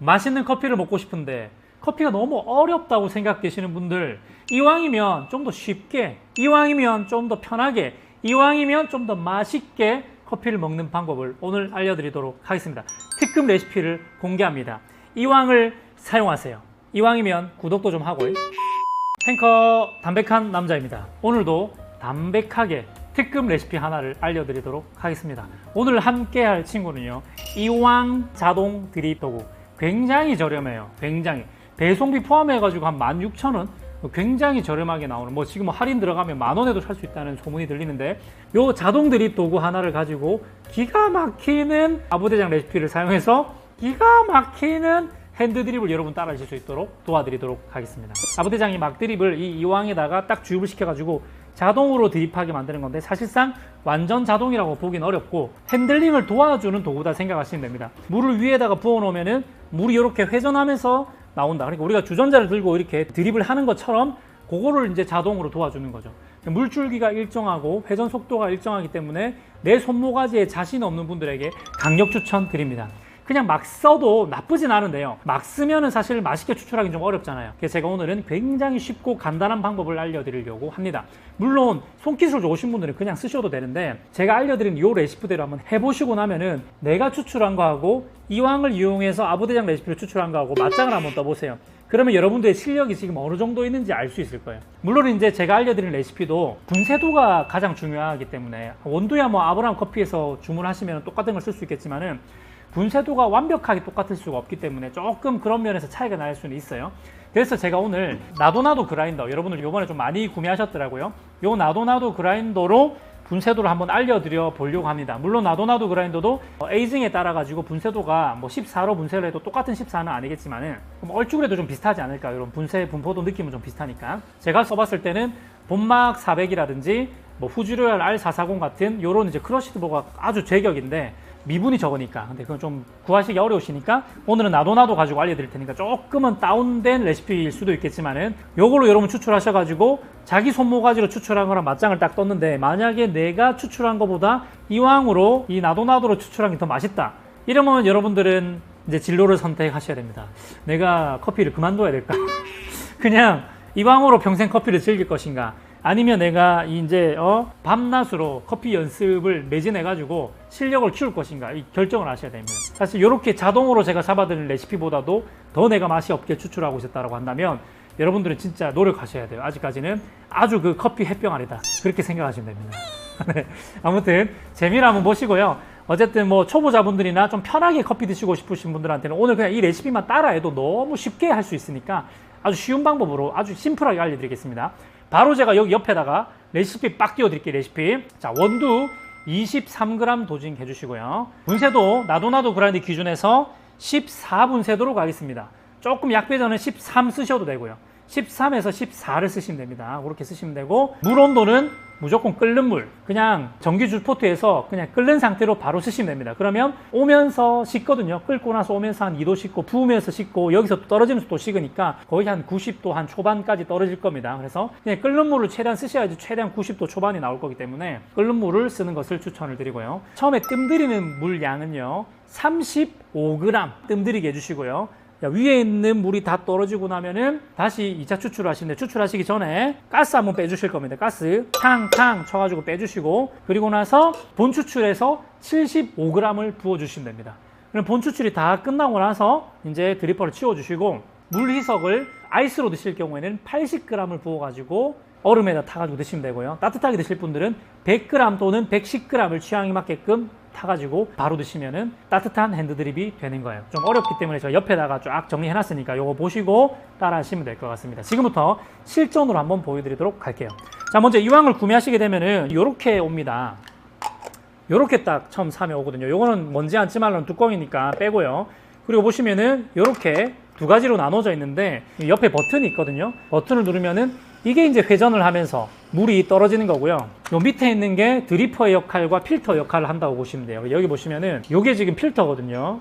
맛있는 커피를 먹고 싶은데 커피가 너무 어렵다고 생각되시는 분들, 이왕이면 좀 더 쉽게, 이왕이면 좀 더 편하게, 이왕이면 좀 더 맛있게 커피를 먹는 방법을 오늘 알려드리도록 하겠습니다. 특급 레시피를 공개합니다. 이왕을 사용하세요. 이왕이면 구독도 좀 하고. 탱커 담백한 남자입니다. 오늘도 담백하게 특급 레시피 하나를 알려드리도록 하겠습니다. 오늘 함께 할 친구는요, 이왕 자동 드립 도구. 굉장히 저렴해요. 굉장히. 배송비 포함해가지고 한 16,000원? 굉장히 저렴하게 나오는, 뭐 지금 할인 들어가면 10,000원에도 살 수 있다는 소문이 들리는데, 요 자동 드립 도구 하나를 가지고 기가 막히는 아부대장 레시피를 사용해서 기가 막히는 핸드 드립을 여러분 따라 하실 수 있도록 도와드리도록 하겠습니다. 아부대장이 막 드립을 이 이왕에다가 딱 주입을 시켜가지고 자동으로 드립하게 만드는 건데, 사실상 완전 자동이라고 보긴 어렵고 핸들링을 도와주는 도구다 생각하시면 됩니다. 물을 위에다가 부어 놓으면은 물이 이렇게 회전하면서 나온다. 그러니까 우리가 주전자를 들고 이렇게 드립을 하는 것처럼 그거를 이제 자동으로 도와주는 거죠. 물줄기가 일정하고 회전 속도가 일정하기 때문에 내 손모가지에 자신 없는 분들에게 강력 추천드립니다. 그냥 막 써도 나쁘진 않은데요, 막 쓰면은 사실 맛있게 추출하기 좀 어렵잖아요. 그래서 제가 오늘은 굉장히 쉽고 간단한 방법을 알려드리려고 합니다. 물론 손기술 좋으신 분들은 그냥 쓰셔도 되는데, 제가 알려드린 이 레시피대로 한번 해보시고 나면은 내가 추출한 거하고 이왕을 이용해서 아부대장 레시피를 추출한 거하고 맞짱을 한번 떠보세요. 그러면 여러분들의 실력이 지금 어느 정도 있는지 알 수 있을 거예요. 물론 이제 제가 알려드린 레시피도 분쇄도가 가장 중요하기 때문에, 원두야 뭐 아브라함 커피에서 주문하시면 똑같은 걸 쓸 수 있겠지만은 분쇄도가 완벽하게 똑같을 수가 없기 때문에 조금 그런 면에서 차이가 날 수는 있어요. 그래서 제가 오늘 나도나도 그라인더, 여러분들 이번에 좀 많이 구매하셨더라고요. 요 나도나도 그라인더로 분쇄도를 한번 알려드려 보려고 합니다. 물론 나도나도 그라인더도 에이징에 따라 가지고 분쇄도가 뭐 14로 분쇄를 해도 똑같은 14는 아니겠지만은 얼추그래도 좀 비슷하지 않을까. 이런 분쇄 분포도 느낌은 좀 비슷하니까. 제가 써봤을 때는 본막 400이라든지 뭐 후지로얄 R440 같은 요런 이제 크러시드버가 아주 제격인데 미분이 적으니까, 근데 그건 좀 구하시기 어려우시니까 오늘은 나도나도 가지고 알려드릴 테니까 조금은 다운된 레시피일 수도 있겠지만은 요걸로 여러분 추출하셔가지고 자기 손모가지로 추출한 거랑 맞짱을 딱 떴는데, 만약에 내가 추출한 거보다 이왕으로 이 나도나도로 추출한 게 더 맛있다 이러면 여러분들은 이제 진로를 선택하셔야 됩니다. 내가 커피를 그만둬야 될까? 그냥 이왕으로 평생 커피를 즐길 것인가? 아니면 내가 이제 밤낮으로 커피 연습을 매진해 가지고 실력을 키울 것인가, 이 결정을 하셔야 됩니다. 사실 이렇게 자동으로 제가 잡아드린 레시피보다도 더 내가 맛이 없게 추출하고 있었다고 한다면 여러분들은 진짜 노력하셔야 돼요. 아직까지는 아주 그 커피 햇병 아래다, 그렇게 생각하시면 됩니다. 네. 아무튼 재미를 한번 보시고요. 어쨌든 뭐 초보자분들이나 좀 편하게 커피 드시고 싶으신 분들한테는 오늘 그냥 이 레시피만 따라해도 너무 쉽게 할 수 있으니까 아주 쉬운 방법으로 아주 심플하게 알려드리겠습니다. 바로 제가 여기 옆에다가 레시피 빡 띄워드릴게요. 레시피. 자, 원두 23g 도징 해주시고요. 분쇄도 나도나도 그라인드 기준에서 14분쇄도로 가겠습니다. 조금 약배전은 13 쓰셔도 되고요. 13에서 14를 쓰시면 됩니다. 그렇게 쓰시면 되고, 물 온도는 무조건 끓는 물, 그냥 전기 주포트에서 그냥 끓는 상태로 바로 쓰시면 됩니다. 그러면 오면서 식거든요. 끓고 나서 오면서 한 2도 식고, 부으면서 식고, 여기서 떨어지면서 또 식으니까 거의 한 90도 한 초반까지 떨어질 겁니다. 그래서 그냥 끓는 물을 최대한 쓰셔야지 최대한 90도 초반이 나올 거기 때문에 끓는 물을 쓰는 것을 추천을 드리고요. 처음에 뜸들이는 물 양은요 35g 뜸들이게 해주시고요. 위에 있는 물이 다 떨어지고 나면은 다시 2차 추출을 하시는데, 추출하시기 전에 가스 한번 빼주실 겁니다. 가스 탕탕 쳐가지고 빼주시고, 그리고 나서 본 추출해서 75g을 부어주시면 됩니다. 그럼 본 추출이 다 끝나고 나서 이제 드리퍼를 치워주시고, 물 희석을 아이스로 드실 경우에는 80g을 부어가지고 얼음에다 타가지고 드시면 되고요. 따뜻하게 드실 분들은 100g 또는 110g을 취향에 맞게끔 타가지고 바로 드시면은 따뜻한 핸드드립이 되는 거예요. 좀 어렵기 때문에 제가 옆에다가 쫙 정리해놨으니까 요거 보시고 따라 하시면 될 것 같습니다. 지금부터 실전으로 한번 보여드리도록 할게요. 자, 먼저 이왕을 구매하시게 되면은 요렇게 옵니다. 요렇게 딱 처음 사면 오거든요. 요거는 먼지 앉지 말라는 뚜껑이니까 빼고요. 그리고 보시면은 요렇게 두 가지로 나눠져 있는데, 옆에 버튼이 있거든요. 버튼을 누르면은 이게 이제 회전을 하면서 물이 떨어지는 거고요. 요 밑에 있는 게 드리퍼의 역할과 필터 역할을 한다고 보시면 돼요. 여기 보시면은 요게 지금 필터거든요.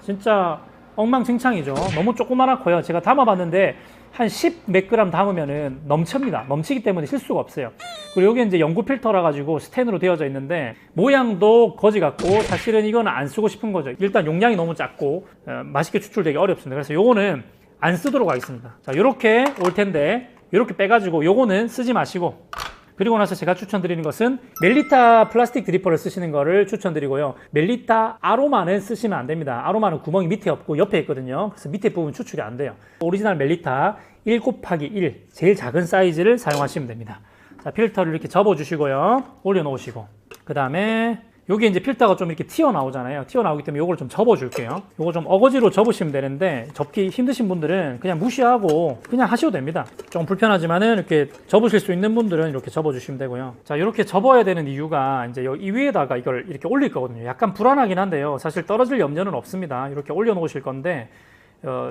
진짜 엉망진창이죠. 너무 조그만하고요. 제가 담아봤는데 한 10 몇 그램 담으면은 넘칩니다. 넘치기 때문에 실수가 없어요. 그리고 여기 이제 연구 필터라 가지고 스텐으로 되어져 있는데 모양도 거지 같고 사실은 이거는 안 쓰고 싶은 거죠. 일단 용량이 너무 작고 맛있게 추출되기 어렵습니다. 그래서 요거는 안 쓰도록 하겠습니다. 자, 요렇게 올 텐데 요렇게 빼가지고 요거는 쓰지 마시고, 그리고 나서 제가 추천드리는 것은 멜리타 플라스틱 드리퍼를 쓰시는 거를 추천드리고요. 멜리타 아로마는 쓰시면 안 됩니다. 아로마는 구멍이 밑에 없고 옆에 있거든요. 그래서 밑에 부분 추출이 안 돼요. 오리지널 멜리타 1/1 제일 작은 사이즈를 사용하시면 됩니다. 자, 필터를 이렇게 접어 주시고요. 올려 놓으시고, 그 다음에 여기 이제 필터가 좀 이렇게 튀어나오잖아요. 튀어나오기 때문에 이걸 좀 접어줄게요. 이거 좀 어거지로 접으시면 되는데 접기 힘드신 분들은 그냥 무시하고 그냥 하셔도 됩니다. 좀 불편하지만은 이렇게 접으실 수 있는 분들은 이렇게 접어주시면 되고요. 자, 이렇게 접어야 되는 이유가 이제 이 위에다가 이걸 이렇게 올릴 거거든요. 약간 불안하긴 한데요. 사실 떨어질 염려는 없습니다. 이렇게 올려놓으실 건데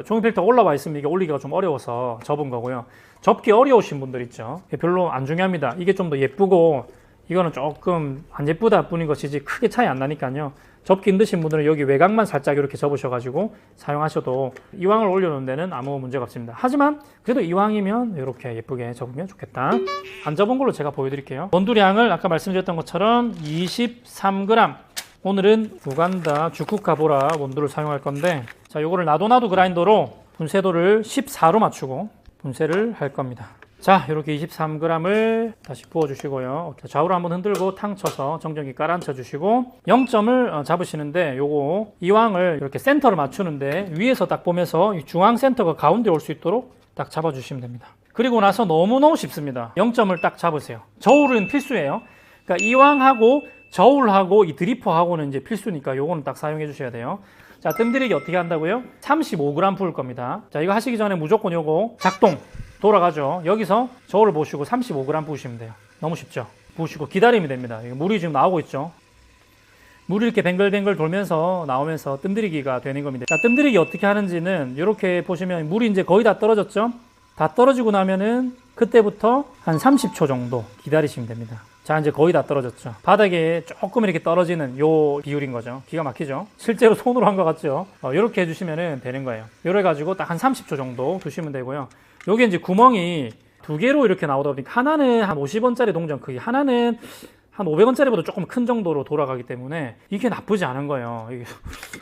종이 필터가 올라와 있으면 이게 올리기가 좀 어려워서 접은 거고요. 접기 어려우신 분들 있죠. 별로 안 중요합니다. 이게 좀 더 예쁘고 이거는 조금 안 예쁘다 뿐인 것이지 크게 차이 안 나니까요. 접기 힘드신 분들은 여기 외곽만 살짝 이렇게 접으셔가지고 사용하셔도 이왕을 올려놓은 데는 아무 문제가 없습니다. 하지만 그래도 이왕이면 이렇게 예쁘게 접으면 좋겠다. 안 접은 걸로 제가 보여드릴게요. 원두량을 아까 말씀드렸던 것처럼 23g. 오늘은 우간다 주쿠카보라 원두를 사용할 건데, 자, 요거를 나도 그라인더로 분쇄도를 14로 맞추고 분쇄를 할 겁니다. 자, 이렇게 23g을 다시 부어주시고요. 좌우로 한번 흔들고 탕 쳐서 정전기 깔아앉혀 주시고 0점을 잡으시는데, 요거 이왕을 이렇게 센터를 맞추는데 위에서 딱 보면서 이 중앙 센터가 가운데 올 수 있도록 딱 잡아주시면 됩니다. 그리고 나서 너무너무 쉽습니다. 0점을 딱 잡으세요. 저울은 필수예요. 그러니까 이왕하고 저울하고 이 드리퍼하고는 이제 필수니까 요거는 딱 사용해 주셔야 돼요. 자, 뜸들이기 어떻게 한다고요? 35g 부을 겁니다. 자, 이거 하시기 전에 무조건 요거 작동 돌아가죠. 여기서 저울을 보시고 35g 부으시면 돼요. 너무 쉽죠? 부으시고 기다리면 됩니다. 물이 지금 나오고 있죠. 물이 이렇게 뱅글뱅글 돌면서 나오면서 뜸들이기가 되는 겁니다. 자, 뜸들이기 어떻게 하는지는 이렇게 보시면 물이 이제 거의 다 떨어졌죠? 다 떨어지고 나면은 그때부터 한 30초 정도 기다리시면 됩니다. 자, 이제 거의 다 떨어졌죠. 바닥에 조금 이렇게 떨어지는 요 비율인 거죠. 기가 막히죠? 실제로 손으로 한 것 같죠? 이렇게 해주시면 되는 거예요. 이래 가지고 딱 한 30초 정도 두시면 되고요. 요게 이제 구멍이 두 개로 이렇게 나오다 보니까 하나는 한 50원짜리 동전 크기, 하나는 한 500원짜리보다 조금 큰 정도로 돌아가기 때문에 이게 나쁘지 않은 거예요. 이게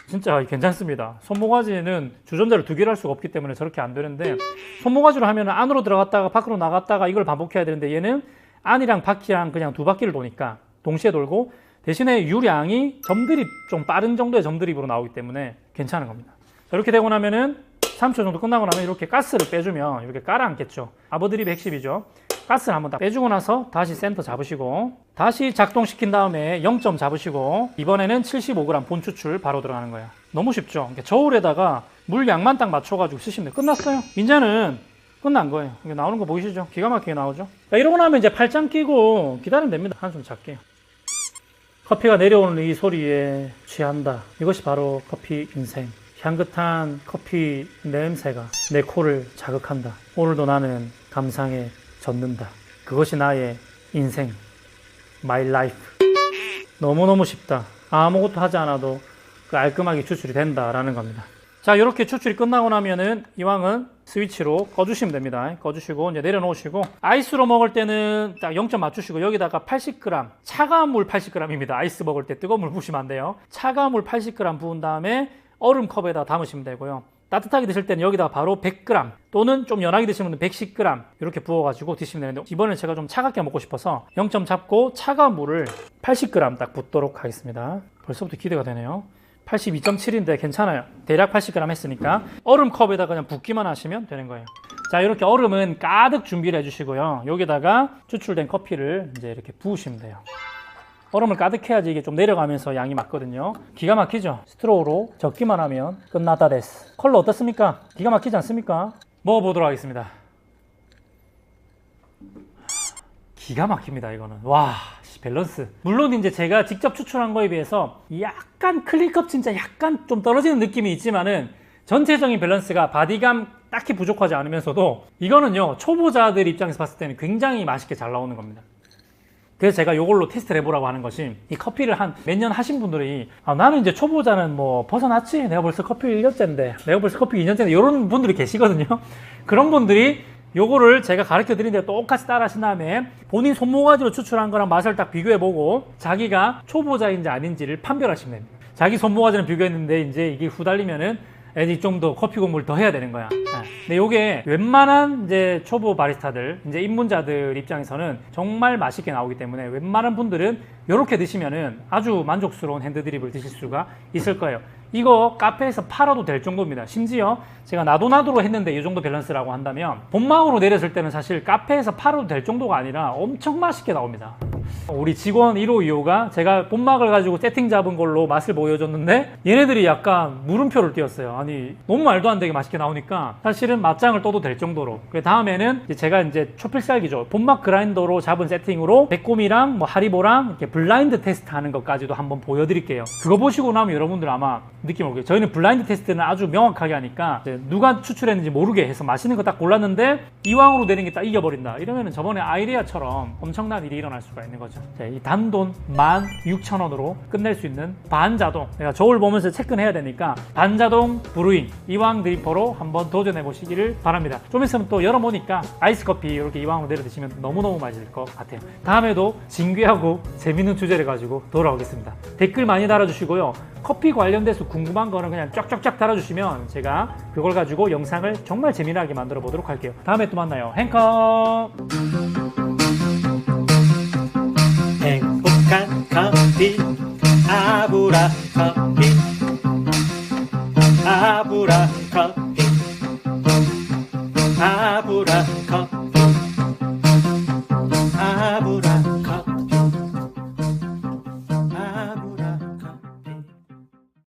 진짜 괜찮습니다. 손모가지는 주전자를 두 개를 할 수가 없기 때문에 저렇게 안 되는데, 손모가지로 하면 안으로 들어갔다가 밖으로 나갔다가 이걸 반복해야 되는데 얘는 안이랑 바퀴랑 그냥 두 바퀴를 도니까 동시에 돌고, 대신에 유량이 점드립 좀 빠른 정도의 점드립으로 나오기 때문에 괜찮은 겁니다. 자, 이렇게 되고 나면은 30초 정도 끝나고 나면 이렇게 가스를 빼주면 이렇게 깔아앉겠죠. 아버드립 핵심이죠. 가스를 한번 딱 빼주고 나서 다시 센터 잡으시고 다시 작동시킨 다음에 0점 잡으시고 이번에는 75g 본 추출 바로 들어가는 거예요. 너무 쉽죠. 저울에다가 물 양만 딱 맞춰가지고 쓰시면 돼요. 끝났어요. 이제는 끝난 거예요. 이게 나오는 거 보이시죠? 기가 막히게 나오죠. 자, 이러고 나면 이제 팔짱 끼고 기다리면 됩니다. 한숨 잘게요. 커피가 내려오는 이 소리에 취한다. 이것이 바로 커피 인생. 향긋한 커피 냄새가 내 코를 자극한다. 오늘도 나는 감상에 젖는다. 그것이 나의 인생. My life. 너무너무 쉽다. 아무것도 하지 않아도 깔끔하게 추출이 된다라는 겁니다. 자, 이렇게 추출이 끝나고 나면은 이왕은 스위치로 꺼주시면 됩니다. 꺼주시고 이제 내려놓으시고, 아이스로 먹을 때는 딱 0점 맞추시고 여기다가 80g, 차가운 물 80g입니다. 아이스 먹을 때 뜨거운 물 부으시면 안 돼요. 차가운 물 80g 부은 다음에 얼음 컵에다 담으시면 되고요. 따뜻하게 드실 때는 여기다가 바로 100g 또는 좀 연하게 드시는 분은 110g 이렇게 부어가지고 드시면 되는데, 이번에 제가 좀 차갑게 먹고 싶어서 0점 잡고 차가운 물을 80g 딱 붓도록 하겠습니다. 벌써부터 기대가 되네요. 82.7인데 괜찮아요. 대략 80g 했으니까 얼음 컵에다 그냥 붓기만 하시면 되는 거예요. 자, 이렇게 얼음은 가득 준비를 해주시고요. 여기다가 추출된 커피를 이제 이렇게 부으시면 돼요. 얼음을 가득 해야지 이게 좀 내려가면서 양이 맞거든요. 기가 막히죠? 스트로우로 적기만 하면 끝나다 데스. 컬러 어떻습니까? 기가 막히지 않습니까? 먹어보도록 하겠습니다. 기가 막힙니다, 이거는. 와, 밸런스. 물론 이제 제가 직접 추출한 거에 비해서 약간 클린컵 진짜 약간 좀 떨어지는 느낌이 있지만은 전체적인 밸런스가 바디감 딱히 부족하지 않으면서도 이거는요, 초보자들 입장에서 봤을 때는 굉장히 맛있게 잘 나오는 겁니다. 그래서 제가 이걸로 테스트를 해보라고 하는 것이, 이 커피를 한 몇 년 하신 분들이 나는 이제 초보자는 뭐 벗어났지, 내가 벌써 커피 1년째인데, 내가 벌써 커피 2년째인데, 이런 분들이 계시거든요. 그런 분들이 요거를 제가 가르쳐 드리는데 똑같이 따라 하신 다음에 본인 손모가지로 추출한 거랑 맛을 딱 비교해보고 자기가 초보자인지 아닌지를 판별하시면 됩니다. 자기 손모가지는 비교했는데 이제 이게 후달리면은 애들이 좀 더 커피 공부를 더 해야 되는 거야. 근데 요게 웬만한 이제 초보 바리스타들, 이제 입문자들 입장에서는 정말 맛있게 나오기 때문에 웬만한 분들은 요렇게 드시면은 아주 만족스러운 핸드드립을 드실 수가 있을 거예요. 이거 카페에서 팔아도 될 정도입니다. 심지어 제가 나도나도로 했는데 이 정도 밸런스라고 한다면 본막으로 내렸을 때는 사실 카페에서 팔아도 될 정도가 아니라 엄청 맛있게 나옵니다. 우리 직원 1호, 2호가 제가 본막을 가지고 세팅 잡은 걸로 맛을 보여줬는데 얘네들이 약간 물음표를 띄웠어요. 아니 너무 말도 안 되게 맛있게 나오니까 사실은 맞짱을 떠도 될 정도로. 그 다음에는 제가 이제 초필살기죠. 본막 그라인더로 잡은 세팅으로 백곰이랑 뭐 하리보랑 이렇게 블라인드 테스트 하는 것까지도 한번 보여드릴게요. 그거 보시고 나면 여러분들 아마 느낌 올게요. 저희는 블라인드 테스트는 아주 명확하게 하니까 누가 추출했는지 모르게 해서 맛있는 거 딱 골랐는데 이왕으로 내는 게 딱 이겨버린다. 이러면은 저번에 아이레아처럼 엄청난 일이 일어날 수가 있는 거죠. 이 단돈 16,000원으로 끝낼 수 있는 반자동, 내가 저울 보면서 체크해야 되니까 반자동 브루잉 이왕 드리퍼로 한번 도전해 보시기를 바랍니다. 좀 있으면 또 열어보니까 아이스커피 이렇게 이왕으로 내려 드시면 너무너무 맛있을 것 같아요. 다음에도 진귀하고 재밌는 주제를 가지고 돌아오겠습니다. 댓글 많이 달아주시고요. 커피 관련돼서 궁금한 거는 그냥 쫙쫙쫙 달아주시면 제가 그걸 가지고 영상을 정말 재미나게 만들어 보도록 할게요. 다음에 또 만나요. 행커! 행복한 커피 아브라 커피 아브라 커피 아브라 커피